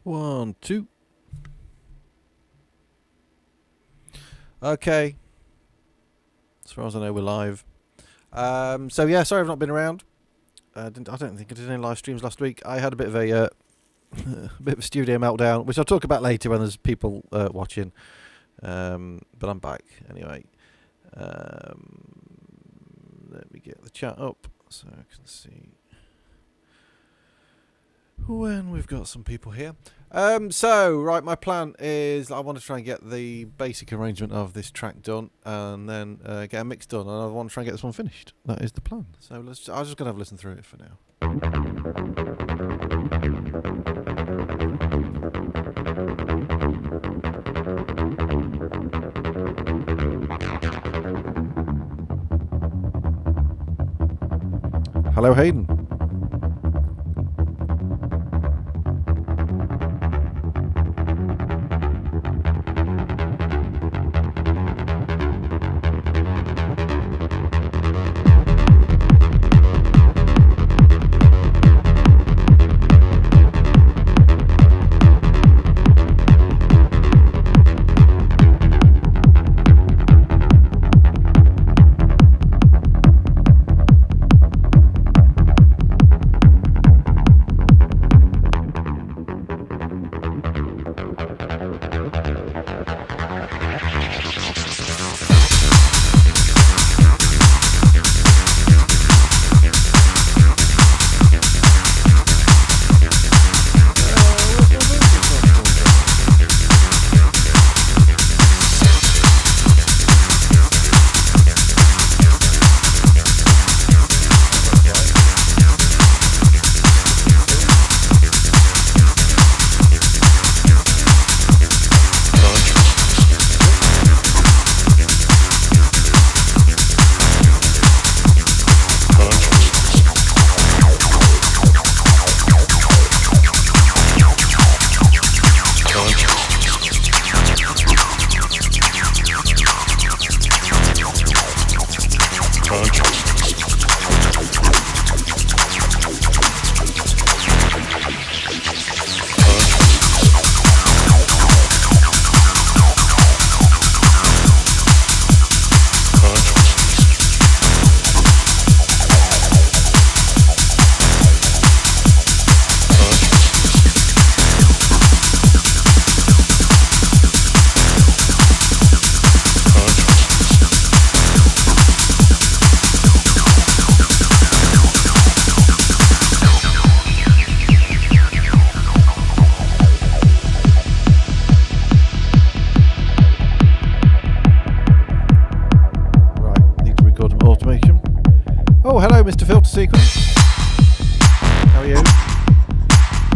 1, 2. Okay. As far as I know, we're live. So yeah, sorry I've not been around. I don't think I did any live streams last week. I had a bit of a a bit of a studio meltdown, which I'll talk about later when there's people watching. But I'm back anyway. Let me get the chat up so I can see when we've got some people here. So, right, my plan is I want to try and get the basic arrangement of this track done and then get a mix done, and I want to try and get this one finished. That is the plan. So I'm just going to have a listen through it for now. Hello, Hayden.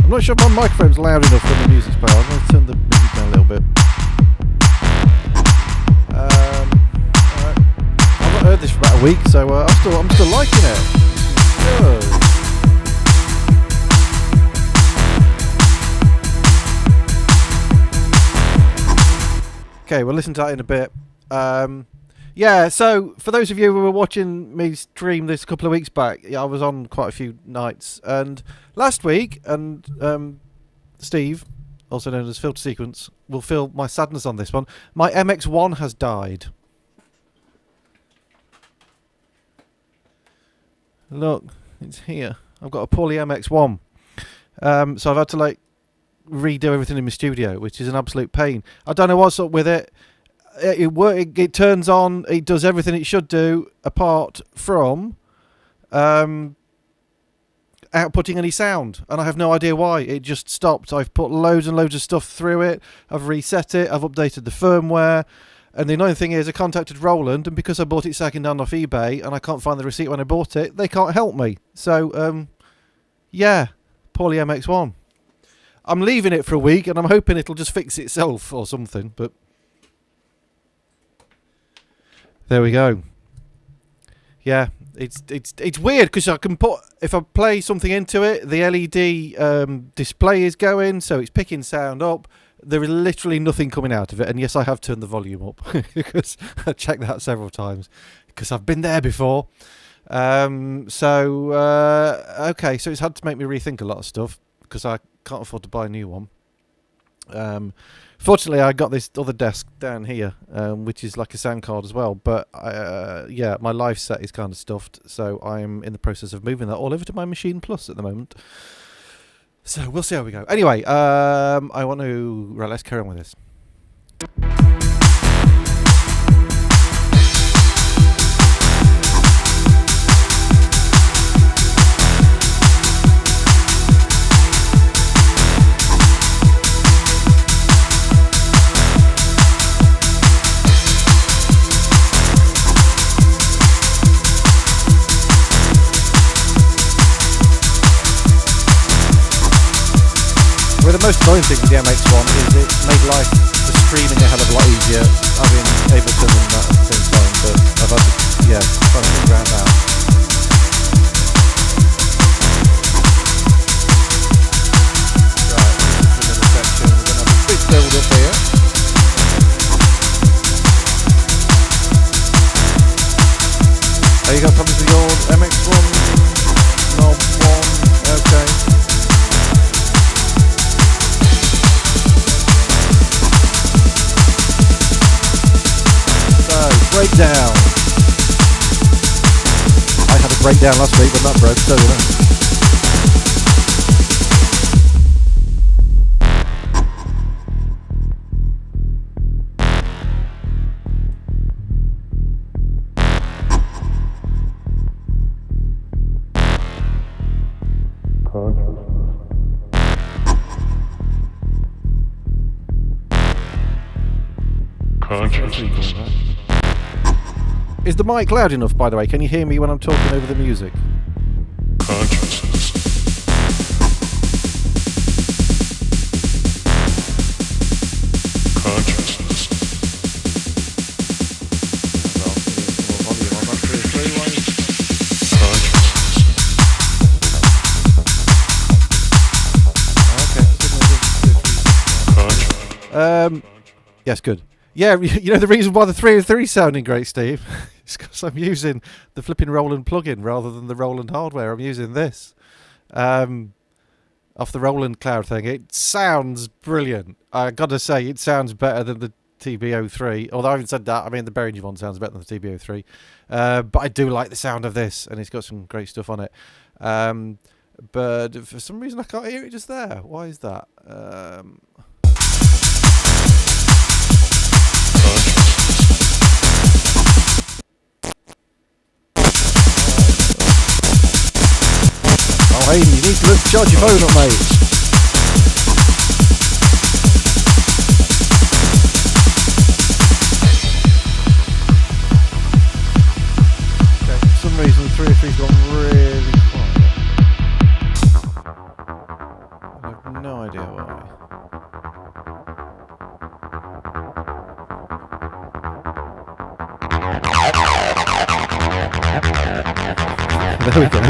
I'm not sure if my microphone's loud enough when the music's playing. I'm going to turn the music down a little bit. Alright. I've not heard this for about a week, so I'm still liking it. Good. Okay, we'll listen to that in a bit. Yeah, so for those of you who were watching me stream this a couple of weeks back, I was on quite a few nights, and last week, and Steve, also known as Filter Sequence, will feel my sadness on this one. My MX-1 has died. Look, it's here. I've got a poorly MX-1. So I've had to redo everything in my studio, which is an absolute pain. I don't know what's up with it. It turns on, it does everything it should do apart from outputting any sound, and I have no idea why. It just stopped. I've put loads and loads of stuff through it, I've reset it, I've updated the firmware, and the annoying thing is I contacted Roland, and because I bought it second hand off eBay and I can't find the receipt when I bought it, they can't help me. So yeah, poorly MX-1. I'm leaving it for a week and I'm hoping it'll just fix itself or something, but there we go. Yeah, it's weird because I can put, if I play something into it, the LED display is going, so it's picking sound up. There is literally nothing coming out of it, and yes, I have turned the volume up because I checked that several times because I've been there before. Okay, so it's had to make me rethink a lot of stuff because I can't afford to buy a new one. Fortunately, I got this other desk down here, which is like a sound card as well. But yeah, my live set is kind of stuffed, so I'm in the process of moving that all over to my Machine Plus at the moment. So we'll see how we go. Anyway, I want to... Right, let's carry on with this. The most annoying thing with the MX1 is it made life for streaming a hell of a lot easier, having Ableton and that at the same time, but I've had to, try to figure out that. Right, this is another section, we're going to have a big build up here. Are you got problems with your MX1? Knob 1, okay. Breakdown. I had a breakdown last week, but that broke, so you know. Is the mic loud enough, by the way? Can you hear me when I'm talking over the music? Consciousness. Consciousness. Volume on that 3 line. Consciousness. Yes, good. Yeah, you know the reason why the 303 is sounding great, Steve? It's because I'm using the flipping Roland plugin rather than the Roland hardware. I'm using this off the Roland Cloud thing. It sounds brilliant. I got to say, it sounds better than the TB03. Although I haven't said that, I mean the Behringer one sounds better than the TB03. But I do like the sound of this, and it's got some great stuff on it. But for some reason I can't hear it just there. Why is that? Oh, Hayden, you need to charge your phone up, mate. Okay, for some reason 303's gone really quiet. I have no idea why. There we go.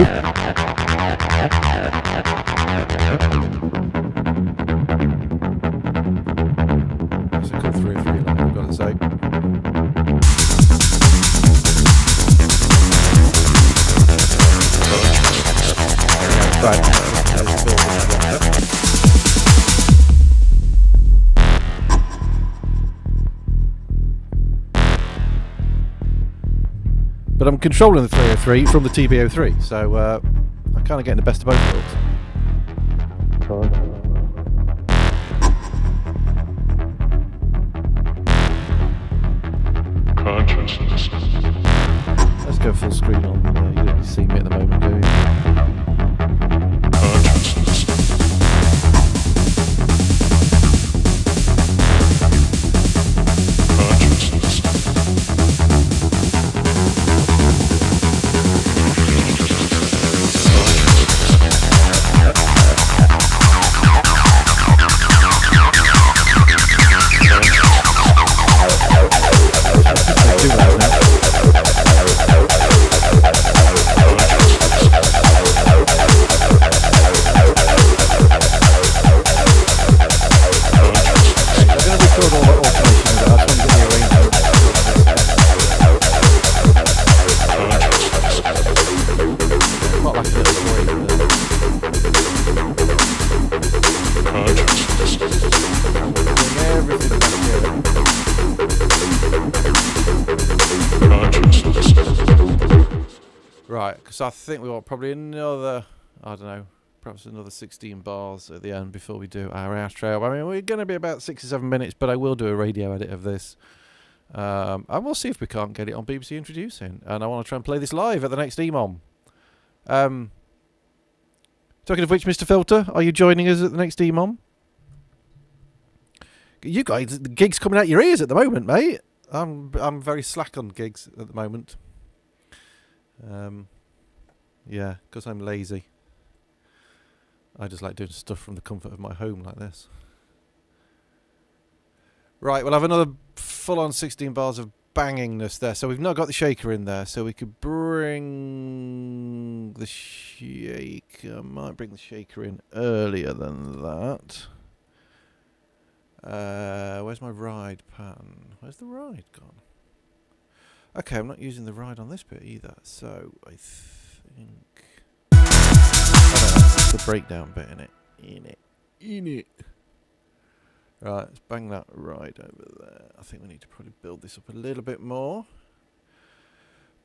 That's a cool 303 line, I've got to say. Right. But I'm controlling the 303 from the TB03, so I'm kind of getting the best of both worlds. Consciousness. Let's go full screen on. You don't really see me at the moment, do you? Consciousness. Right, because I think we want probably another, I don't know, perhaps another 16 bars at the end before we do our outro. I mean, we're going to be about 6 or 7 minutes, but I will do a radio edit of this. And we'll see if we can't get it on BBC Introducing. And I want to try and play this live at the next EMOM. Talking of which, Mr. Filter, are you joining us at the next EMOM? You guys, the gigs coming out your ears at the moment, mate. I'm very slack on gigs at the moment. Yeah, because I'm lazy. I just like doing stuff from the comfort of my home like this. Right, we'll have another full-on 16 bars of bangingness there. So we've not got the shaker in there, so we could bring the shaker. Might bring the shaker in earlier than that. Where's my ride pattern? Where's the ride gone? Okay, I'm not using the ride on this bit either, so I think... that's the breakdown bit in it. Right, let's bang that ride over there. I think we need to probably build this up a little bit more.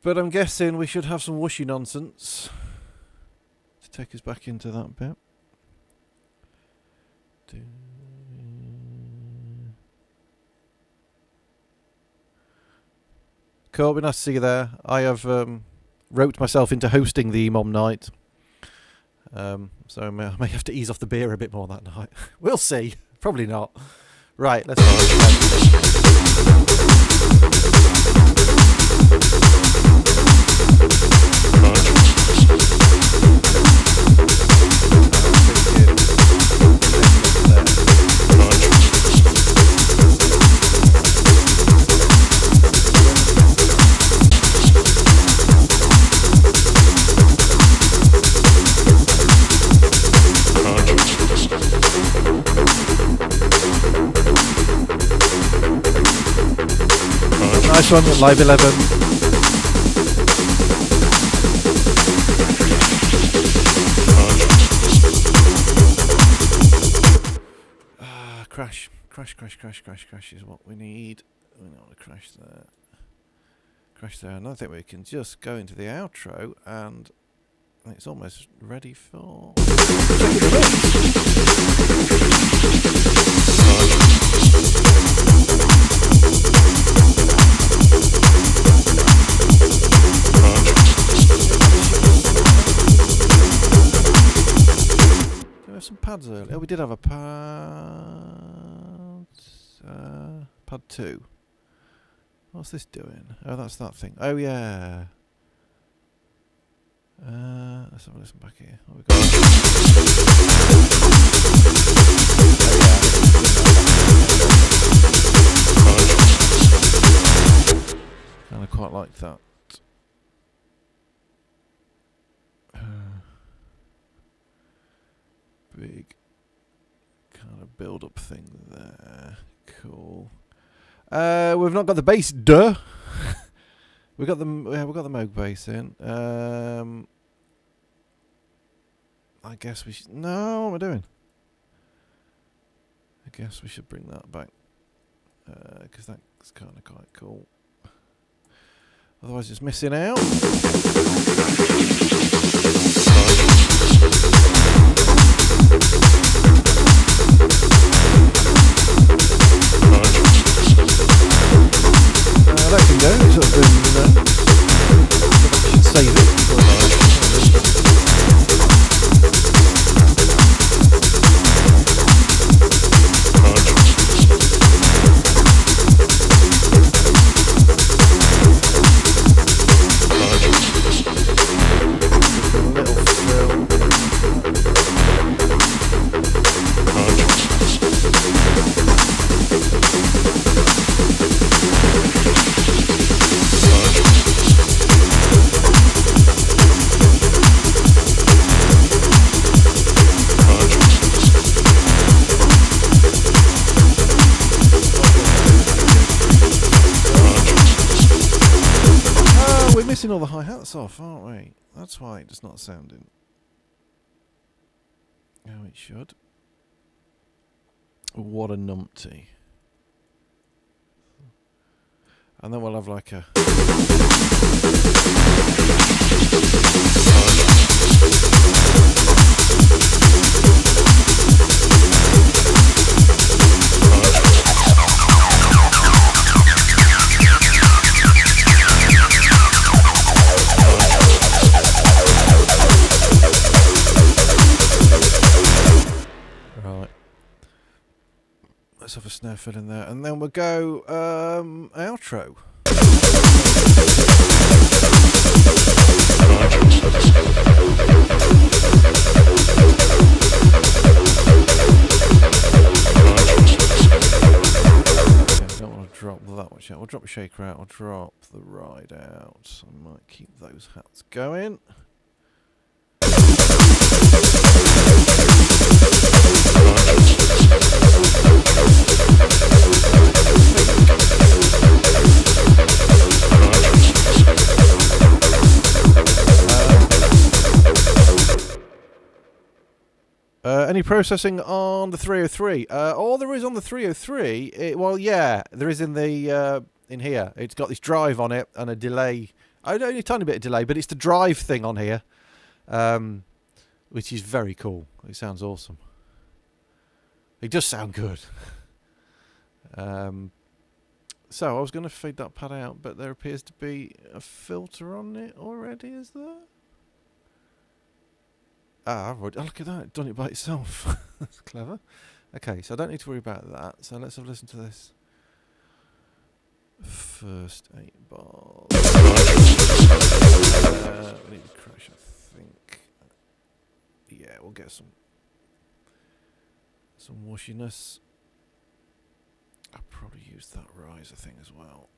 But I'm guessing we should have some whooshy nonsense to take us back into that bit. Cool, it'd be nice to see you there. I have roped myself into hosting the EMOM night. So I may have to ease off the beer a bit more that night. We'll see. Probably not. Right, let's nice one, Live 11. Crash is what we need. We don't want to crash there. Crash there, and I think we can just go into the outro, and it's almost ready for... Do we have some pads earlier? Oh, we did have a pad... pad 2. What's this doing? Oh, that's that thing. Oh, yeah. Let's have a listen back here. What we got? Kind of quite like that. Big kind of build-up thing there. Cool. We've not got the bass. Duh. we got the Moog bass in. I guess we should. No, what am I doing? I guess we should bring that back because that's kind of quite cool. Otherwise, it's missing out. That can go. Sort of, I should save it. All the hi-hats off, aren't we? That's why it's not sounding how it should. What a numpty. And then we'll have like a Let's have a snare fill in there, and then we'll go outro. Drop that one out. We'll drop the shaker out. I'll drop the ride out. I might keep those hats going. Any processing on the 303? All there is on the 303, well, yeah, there is in the in here. It's got this drive on it and a delay. Only a tiny bit of delay, but it's the drive thing on here, which is very cool. It sounds awesome. It does sound good. So I was going to fade that pad out, but there appears to be a filter on it already, is there? Ah, right. Oh, look at that. Done it by itself. That's clever. Okay, so I don't need to worry about that. So let's have a listen to this. First 8 bars. We need to crash, I think. Yeah, we'll get some washiness. I'll probably use that riser thing as well.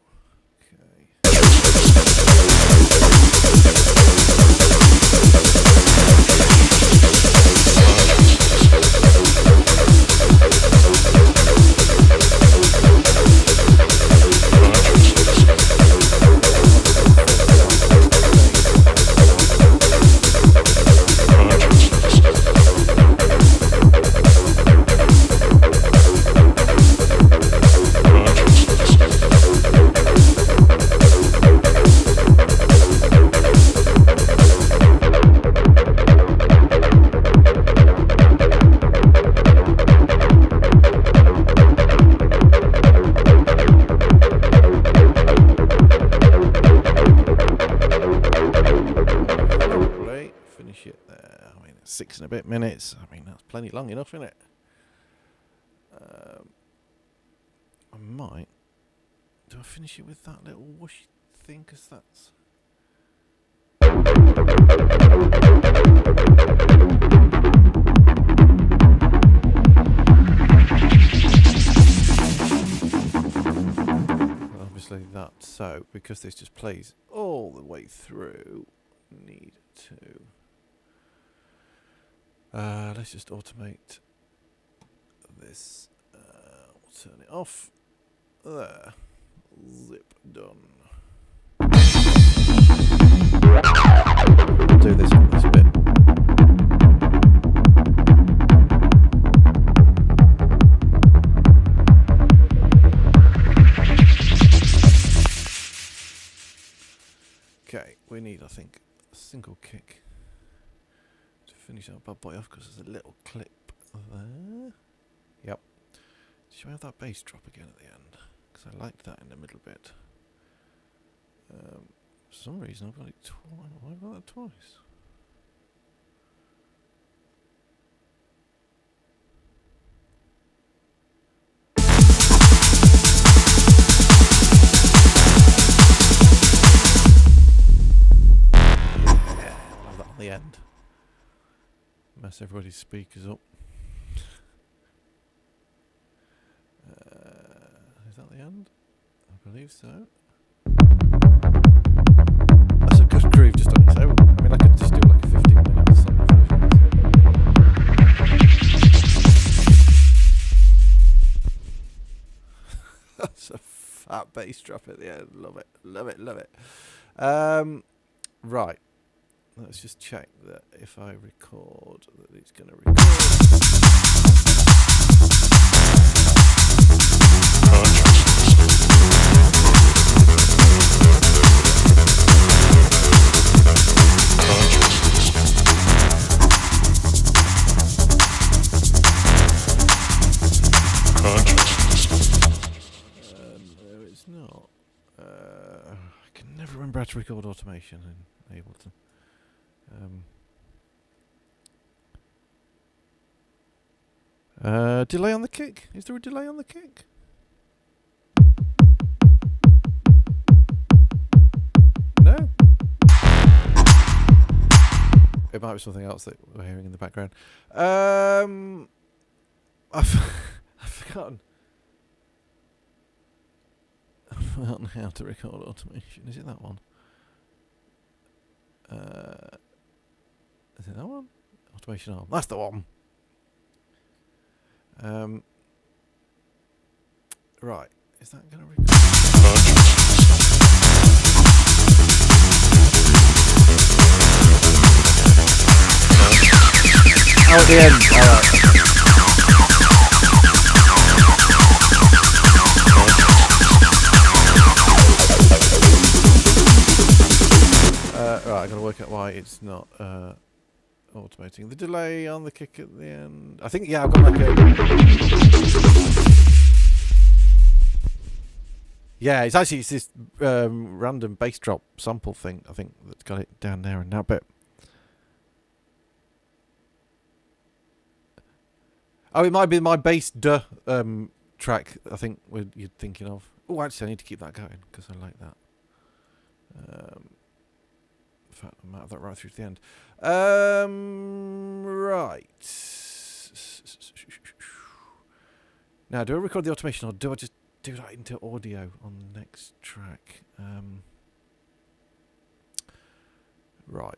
Okay. And a bit minutes. I mean, that's plenty long enough, isn't it? I might. Do I finish it with that little whooshy thing? Because that's. Well, obviously that. So, because this just plays all the way through, need to. Let's just automate this. We'll turn it off. There. Zip. Done. I'll do this on this bit. Okay, we need, I think, a single kick. Finish that bad boy off because there's a little clip there. Yep. Should we have that bass drop again at the end? Because I liked that in the middle bit. For some reason I've got it twice. Why have I got that twice? Yeah, I'll have that on the end. Mess everybody's speakers up. Is that the end? I believe so. That's a good groove just on its own. I mean, I could just do like a 15-minute song version. That's a fat bass drop at the end. Love it, love it, love it. Right. Let's just check that if I record, that it's going to record. No, it's not. I can never remember how to record automation in Ableton. Delay on the kick. Is there a delay on the kick? No. It might be something else that we're hearing in the background. I've forgotten. I've forgotten how to record automation. Is it that one? Is it that one? Automation arm. That's the one. Right. Is that going to record? Oh, at the end. Right, I've got to work out why it's not automating. The delay on the kick at the end. I think, yeah, I've got like a... Yeah, it's this random bass drop sample thing, I think, that's got it down there and now, but... Oh, it might be my bass track, I think you're thinking of. Oh, actually, I need to keep that going, because I like that. In fact, I might have that right through to the end. Right. Now, do I record the automation, or do I just do that into audio on the next track? Right.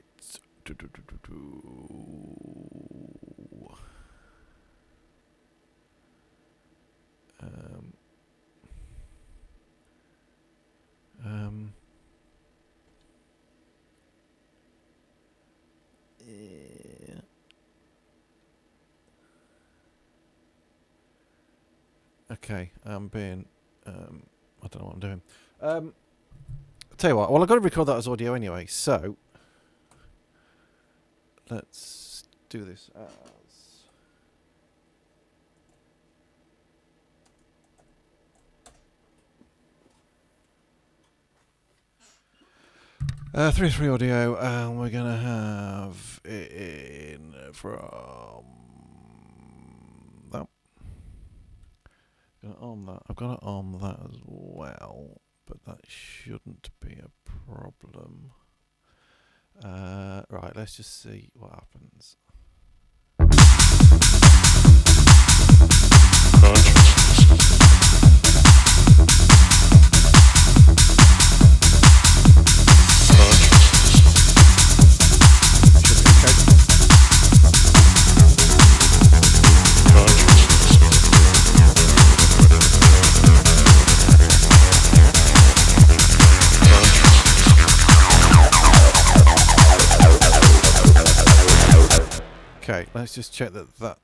Yeah. Okay, I'm being I don't know what I'm doing. I'll tell you what, well, I've got to record that as audio anyway, so let's do this as 3 audio, and we're gonna have it in from that. Gonna arm that. I've got to arm that as well, but that shouldn't be a problem. Right, let's just see what happens. Okay, let's just check that that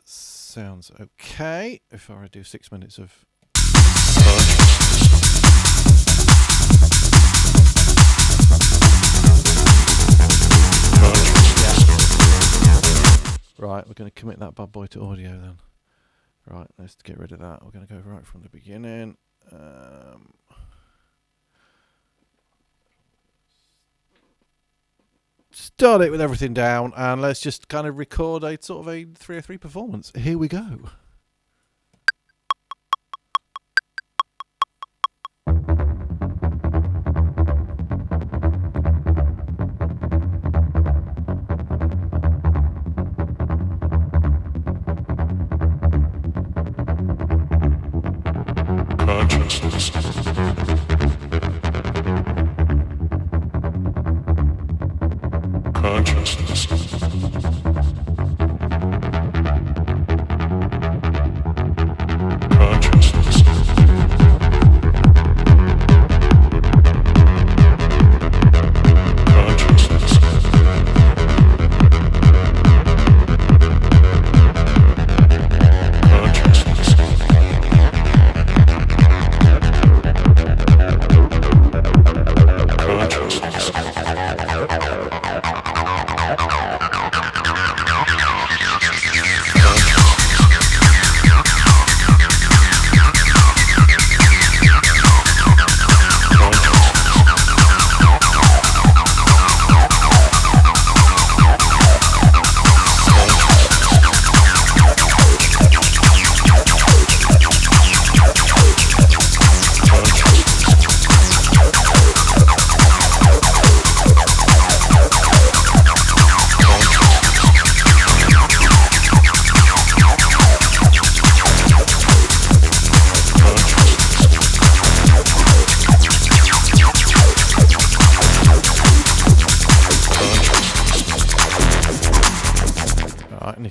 sounds okay before I do 6 minutes of... Right, we're going to commit that bad boy to audio then. Right, let's get rid of that. We're going to go right from the beginning. Start it with everything down, and let's just kind of record a sort of a 303 performance. Here we go. Consciousness.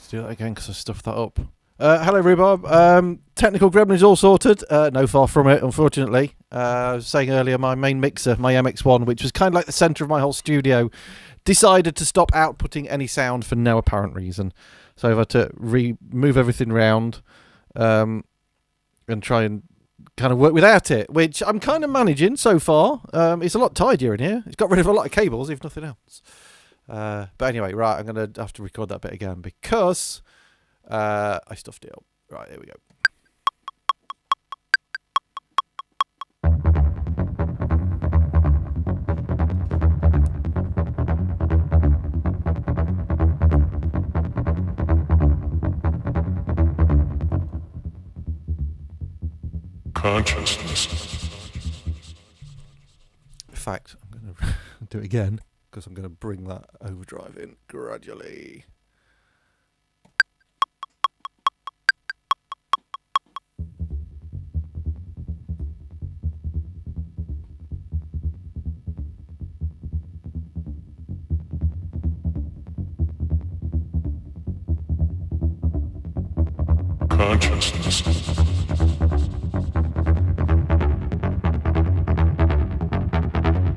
to do that again because I stuffed that up. Hello, Rhubarb. Technical gremlins all sorted. No, far from it, unfortunately. I was saying earlier, my main mixer, my MX1, which was kind of like the centre of my whole studio, decided to stop outputting any sound for no apparent reason. So I've had to move everything round and try and kind of work without it, which I'm kind of managing so far. It's a lot tidier in here. It's got rid of a lot of cables, if nothing else. But anyway, right, I'm going to have to record that bit again because I stuffed it up. Right, here we go. Consciousness. In fact, I'm going to do it again because I'm going to bring that overdrive in gradually. Consciousness.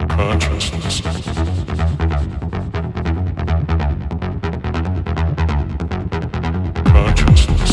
Consciousness. Consciousness. Consciousness.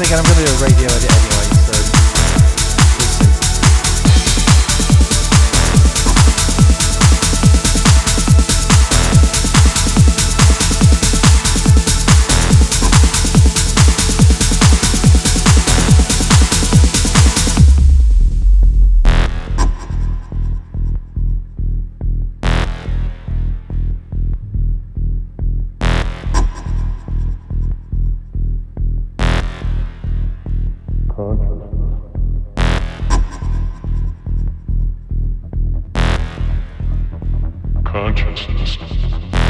again, I'm going to do a radio edit anyway, so we'll see. consciousness, consciousness, consciousness.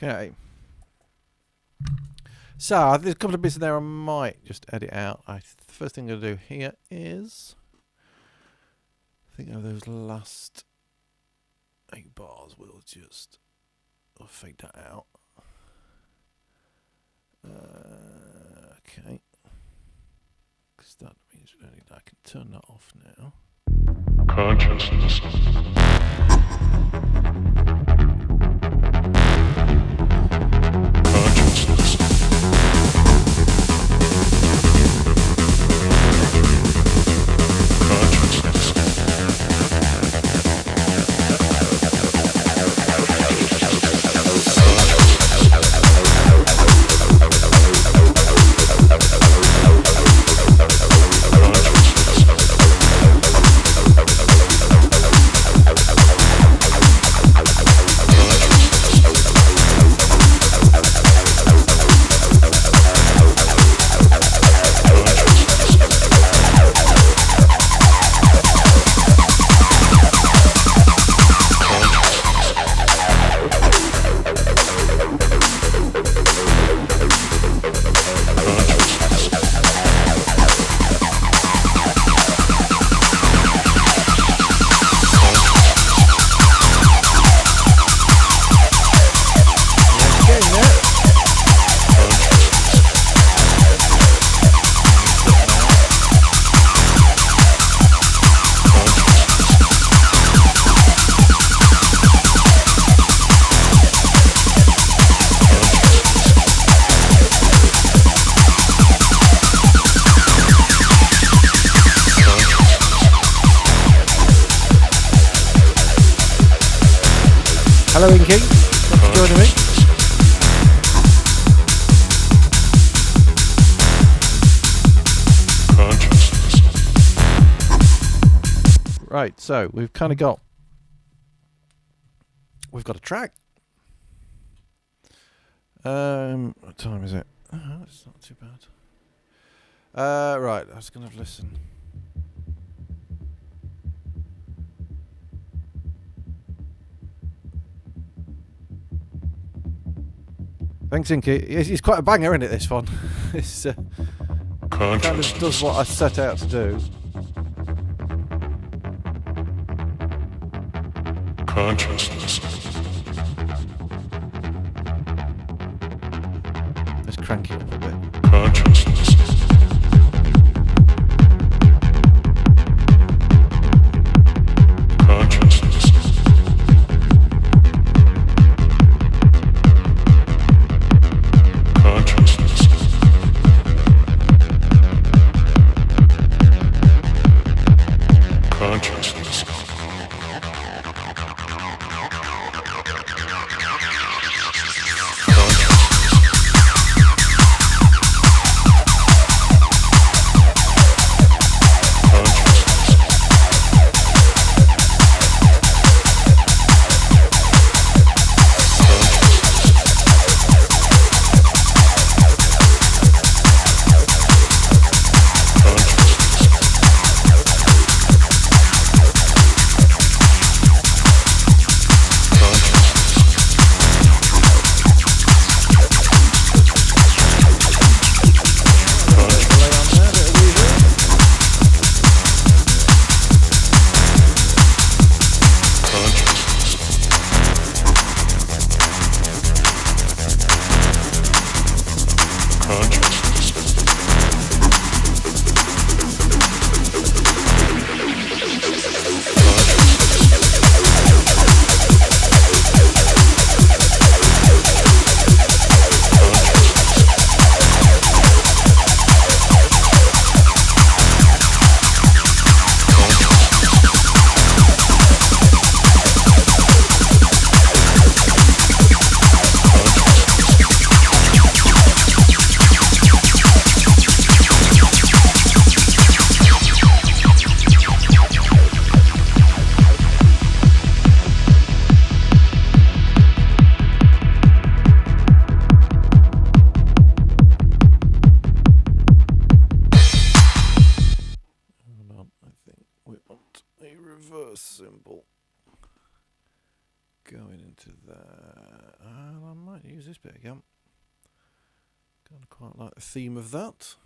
Okay. So there's a couple of bits in there I might just edit out. The first thing I'm going to do here is think of those last 8 bars. We'll just fade that out. Okay. Because that means I can turn that off now. Consciousness. Hello, Inky. Thanks for joining me. Right, so we've kind of got a track. What time is it? Oh, it's not too bad. Right, I was going to listen. Thanks, Inky. It's quite a banger, isn't it, this one? It's kind of does what I set out to do. Consciousness. Let's crank it up a bit. Consciousness. going into that. And I might use this bit again. Kind of quite like the theme of that.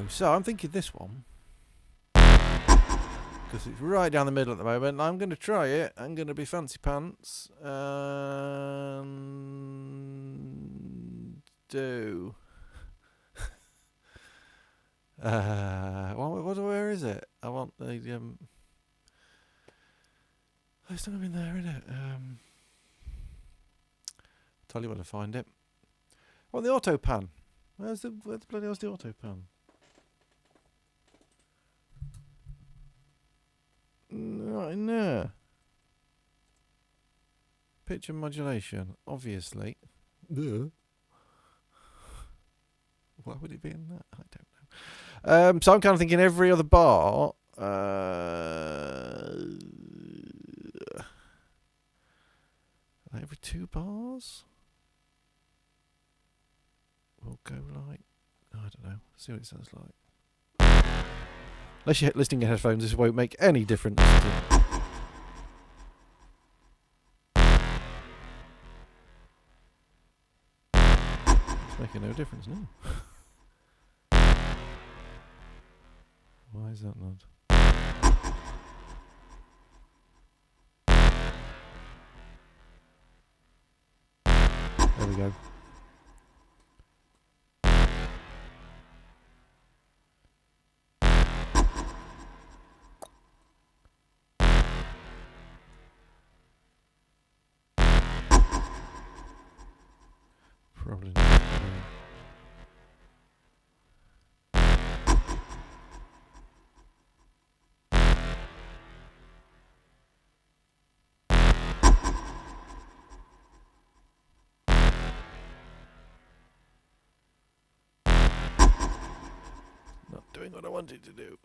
So I'm thinking this one, because it's right down the middle at the moment. I'm going to try it. I'm going to be fancy pants and do. Where is it? I want the it's not in there, is it? Tell you where to find it. I want the auto pan. Where the bloody hell's the auto pan? Right in there. Picture modulation, obviously. Ugh. Why would it be in that? I don't know. So I'm kind of thinking every other bar. Every 2 bars. We'll go like, I don't know. See what it sounds like. Unless you're listening in headphones, this won't make any difference. It's making no difference now. Why is that not? There we go. Probably not. Not doing what I wanted to do.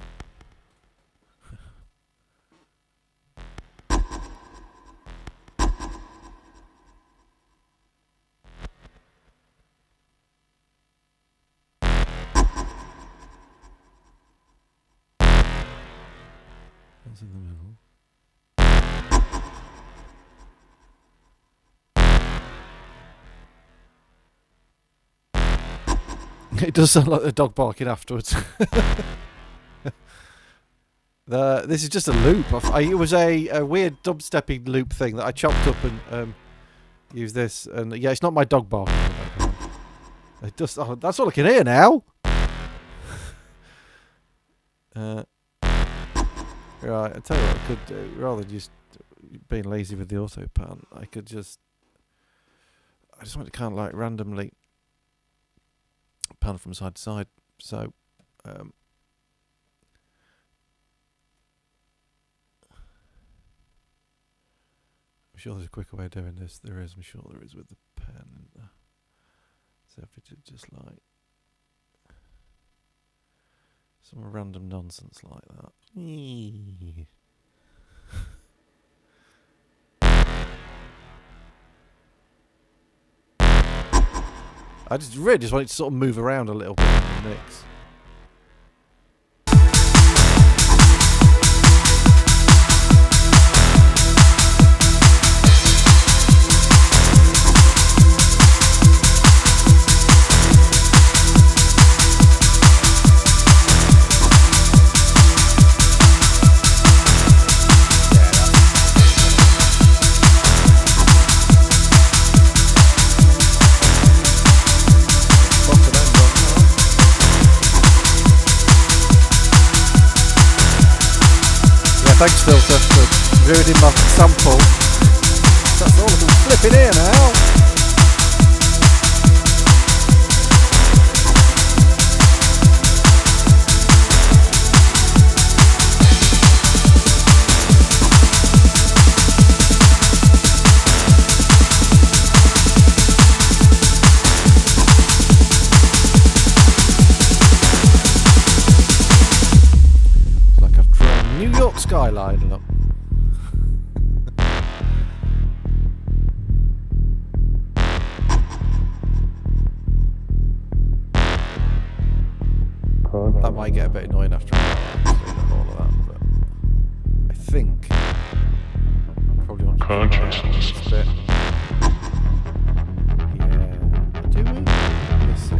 That's in the middle. It does sound like the dog barking afterwards. This is just a loop. It was a weird dubstepping loop thing that I chopped up and used this. And yeah, it's not my dog barking. It just, that's all I can hear now. Right, I tell you what I could do. Rather than just being lazy with the auto pan, I just want to kind of like randomly pan from side to side. So, I'm sure there's a quicker way of doing this. There is. I'm sure there is with the pen. So if it just like some random nonsense like that. I really just want it to sort of move around a little bit in the mix. Thanks, Filter, for ruining my sample. That's all of them flipping here now. New York skyline, look. That might get a bit annoying after a while, actually, all of that, but I think probably want to cut it out a bit. Yeah, do we? Let's see.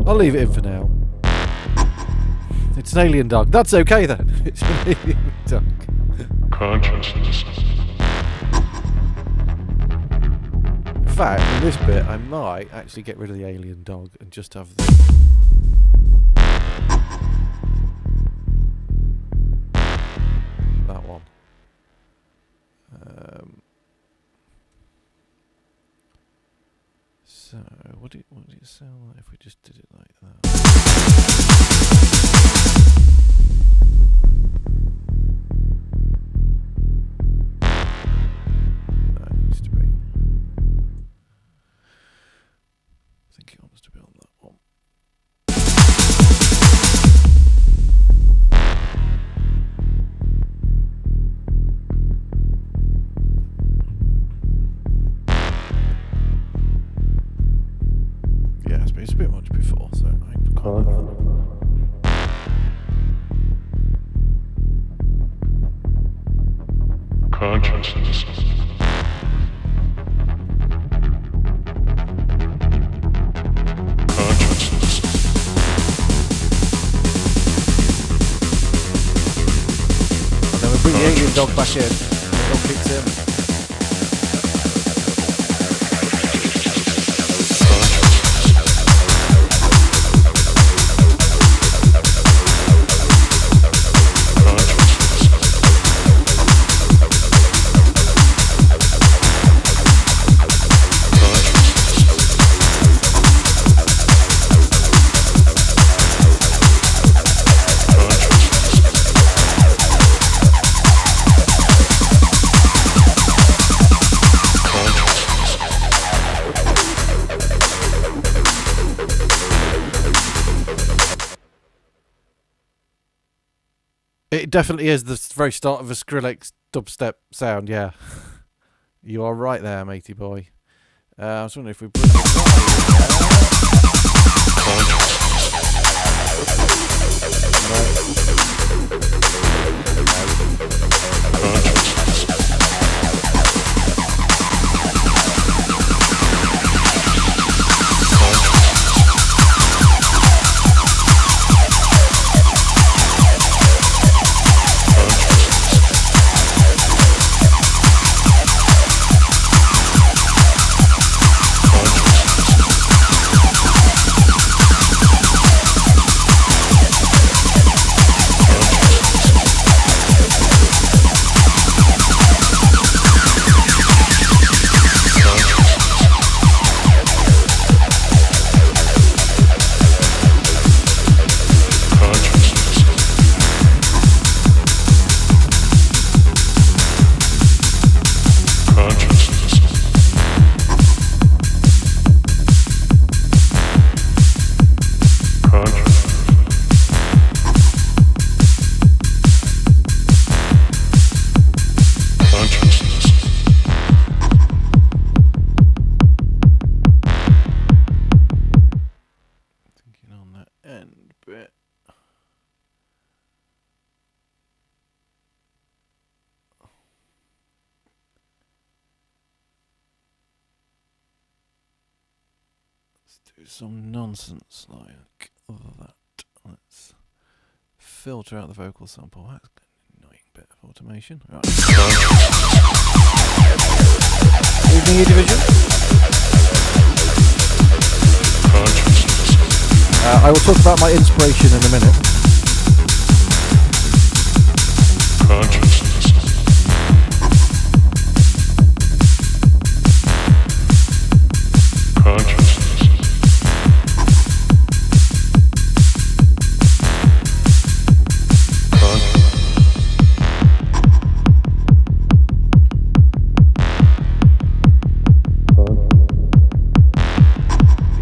I'll leave it in for now. It's an alien dog. That's okay then. It's an alien dog. Consciousness. In fact, in this bit, I might actually get rid of the alien dog and just have the... that one. So, what did it sound like if we just did it like that? That needs to be. I think it wants to be on that one. It's a bit much before, so I can't. Consciousness. Consciousness. And then we bring the alien dog back in. The dog kicks in. It definitely is the very start of a Skrillex dubstep sound, yeah. You are right there, matey boy. I was wondering if we put the do some nonsense like that. Let's filter out the vocal sample. That's an annoying bit of automation. Right. Evening E Division. I will talk about my inspiration in a minute. Consciousness. Consciousness.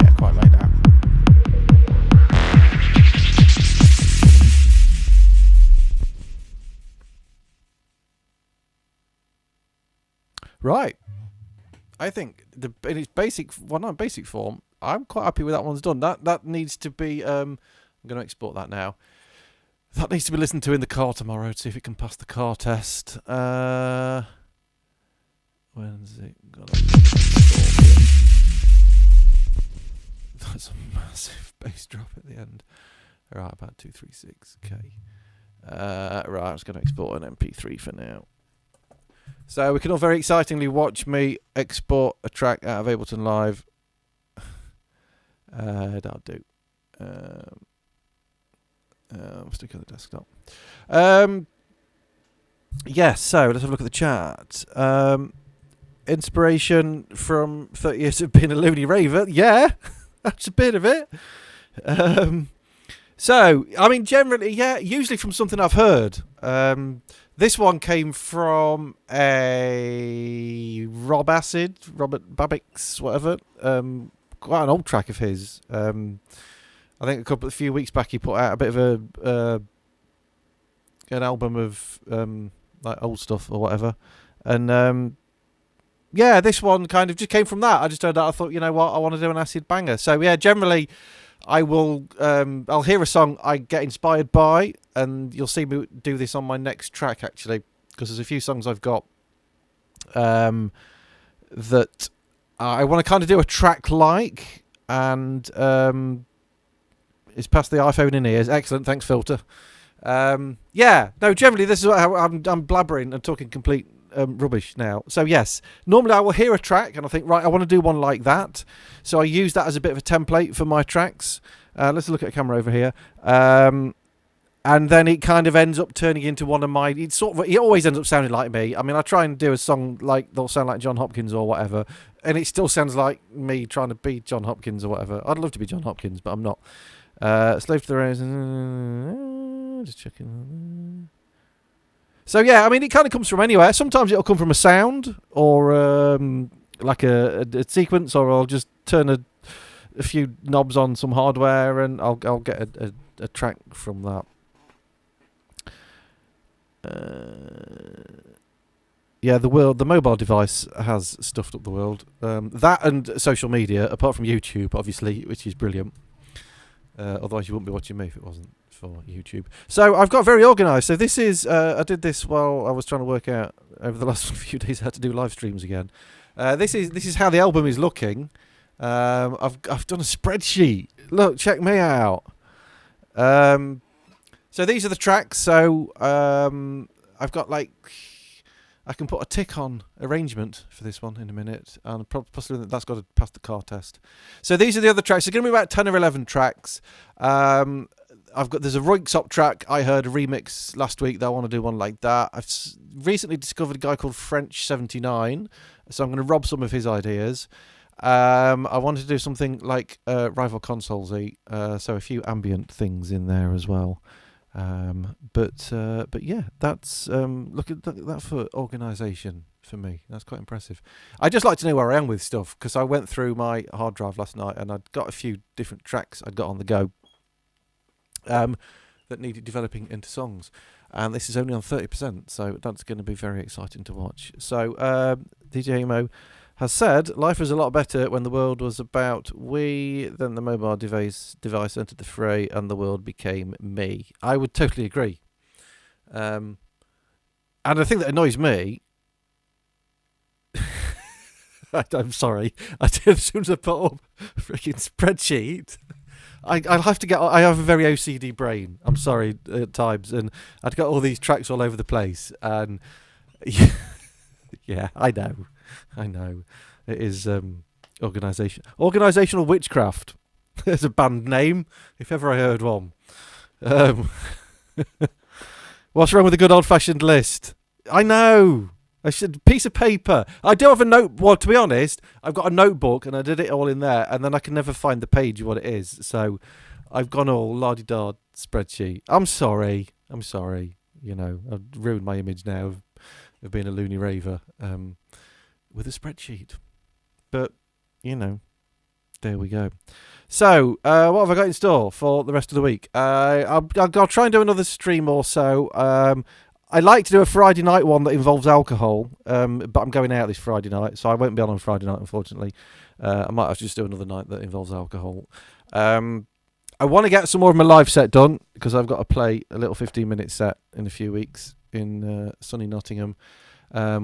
Yeah, quite like that. Right. I think in its basic, well, not basic form, I'm quite happy with that one's done. That needs to be. I'm going to export that now. That needs to be listened to in the car tomorrow to see if it can pass the car test. When's it gonna export it? That's a massive bass drop at the end. Right, about 236k. Right, I was going to export an MP3 for now. So we can all very excitingly watch me export a track out of Ableton Live. That'll do. Stick on the desktop. Yes, so let's have a look at the chat. Inspiration from 30 years of being a loony raver. Yeah, that's a bit of it. So, I mean, generally, yeah, usually from something I've heard. This one came from a Robert Babix, whatever. Quite an old track of his. I think a few weeks back he put out a bit of an album of like old stuff or whatever, and yeah, this one kind of just came from that. I just heard that, I thought, you know what, I want to do an acid banger. So yeah, generally I will I'll hear a song I get inspired by, and you'll see me do this on my next track actually, because there's a few songs I've got that I want to kind of do a track like, and it's past the iPhone in ears. Excellent, thanks Filter. Yeah, no, generally this is what I'm blabbering and talking complete rubbish now. So yes, normally I will hear a track and I think, right, I want to do one like that. So I use that as a bit of a template for my tracks. Let's look at a camera over here. And then it kind of ends up turning into one of my. It always ends up sounding like me. I mean, I try and do a song like they'll sound like John Hopkins or whatever, and it still sounds like me trying to be John Hopkins or whatever. I'd love to be John Hopkins, but I'm not. Slave to the Rose. Just checking. So yeah, I mean, it kind of comes from anywhere. Sometimes it'll come from a sound or like a sequence, or I'll just turn a few knobs on some hardware and I'll get a track from that. Yeah, the mobile device has stuffed up the world. That and social media, apart from YouTube, obviously, which is brilliant. Otherwise, you wouldn't be watching me if it wasn't for YouTube. So I've got very organised. So this is I did this while I was trying to work out over the last few days how to do live streams again. This is how the album is looking. I've done a spreadsheet. Look, check me out. So these are the tracks. So I've got like, I can put a tick on arrangement for this one in a minute, and possibly that's got to pass the car test. So these are the other tracks. They're going to be about 10 or 11 tracks. There's a Royksop track. I heard a remix last week that I want to do one like that. I've recently discovered a guy called French 79, so I'm going to rob some of his ideas. I wanted to do something like Rival Consoles-y, so a few ambient things in there as well. But yeah, that's look at that for organisation for me. That's quite impressive. I just like to know where I am with stuff, because I went through my hard drive last night and I'd got a few different tracks I'd got on the go that needed developing into songs, and this is only on 30%, so that's going to be very exciting to watch. So DJ Emo has said, life was a lot better when the world was about we, then the mobile device entered the fray and the world became me. I would totally agree. And the thing that annoys me, I'm sorry, as soon as I put up a freaking spreadsheet, I'll have to get. I have a very OCD brain. I'm sorry at times, and I'd got all these tracks all over the place, and yeah, I know, it is organizational witchcraft. There's a band name, if ever I heard one. What's wrong with a good old-fashioned list? I know. I should piece of paper. I do have a note. Well, to be honest, I've got a notebook and I did it all in there, and then I can never find the page of what it is. So I've gone all la-di-da spreadsheet. I'm sorry. You know, I've ruined my image now of being a loony raver with a spreadsheet. But you know, there we go. So, what have I got in store for the rest of the week? I'll try and do another stream or so. I like to do a Friday night one that involves alcohol, but I'm going out this Friday night, so I won't be on Friday night, unfortunately. I might have to just do another night that involves alcohol. I want to get some more of my live set done, because I've got to play a little 15-minute set in a few weeks in sunny Nottingham,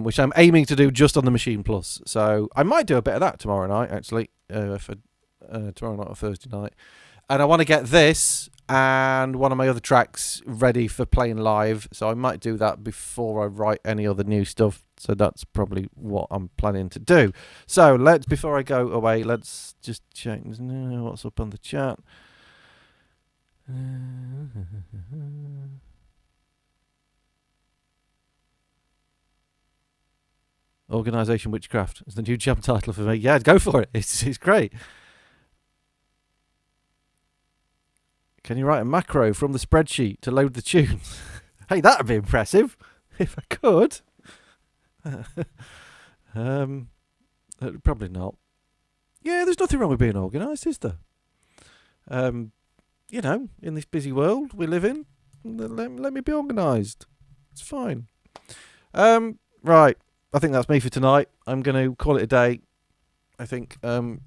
which I'm aiming to do just on the Machine Plus. So I might do a bit of that tomorrow night, actually, for tomorrow night or Thursday night. And I want to get this and one of my other tracks ready for playing live, so I might do that before I write any other new stuff. So that's probably what I'm planning to do. So before I go away, let's just check what's up on the chat. Organisation Witchcraft is the new jam title for me. Yeah, go for it. It's great. Can you write a macro from the spreadsheet to load the tunes? Hey, that'd be impressive if I could. Probably not. Yeah, there's nothing wrong with being organised, is there? You know, in this busy world we live in, let me be organised. It's fine. Right. I think that's me for tonight. I'm going to call it a day. I think some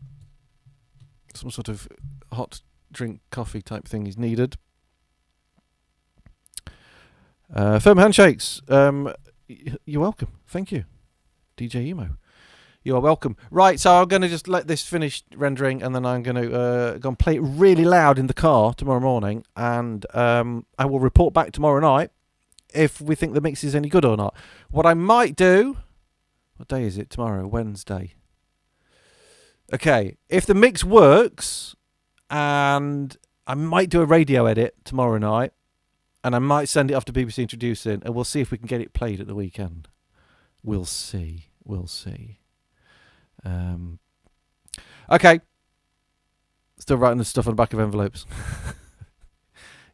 sort of hot drink, coffee type thing is needed. Firm handshakes. You're welcome. Thank you, DJ Emo. You are welcome. Right, so I'm going to just let this finish rendering, and then I'm going to go and play it really loud in the car tomorrow morning, and I will report back tomorrow night if we think the mix is any good or not. What I might do... What day is it tomorrow? Wednesday. Okay, if the mix works, and I might do a radio edit tomorrow night, and I might send it off to BBC Introducing, and we'll see if we can get it played at the weekend. We'll see. Okay. Still writing the stuff on the back of envelopes.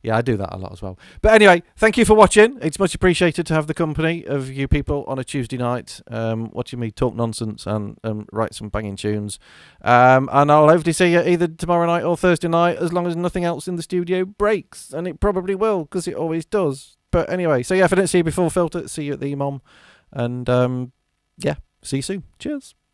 Yeah, I do that a lot as well. But anyway, thank you for watching. It's much appreciated to have the company of you people on a Tuesday night, watching me talk nonsense and write some banging tunes. And I'll hopefully see you either tomorrow night or Thursday night, as long as nothing else in the studio breaks. And it probably will, because it always does. But anyway, so yeah, if I didn't see you before, Filter, see you at the EMOM. And yeah, see you soon. Cheers.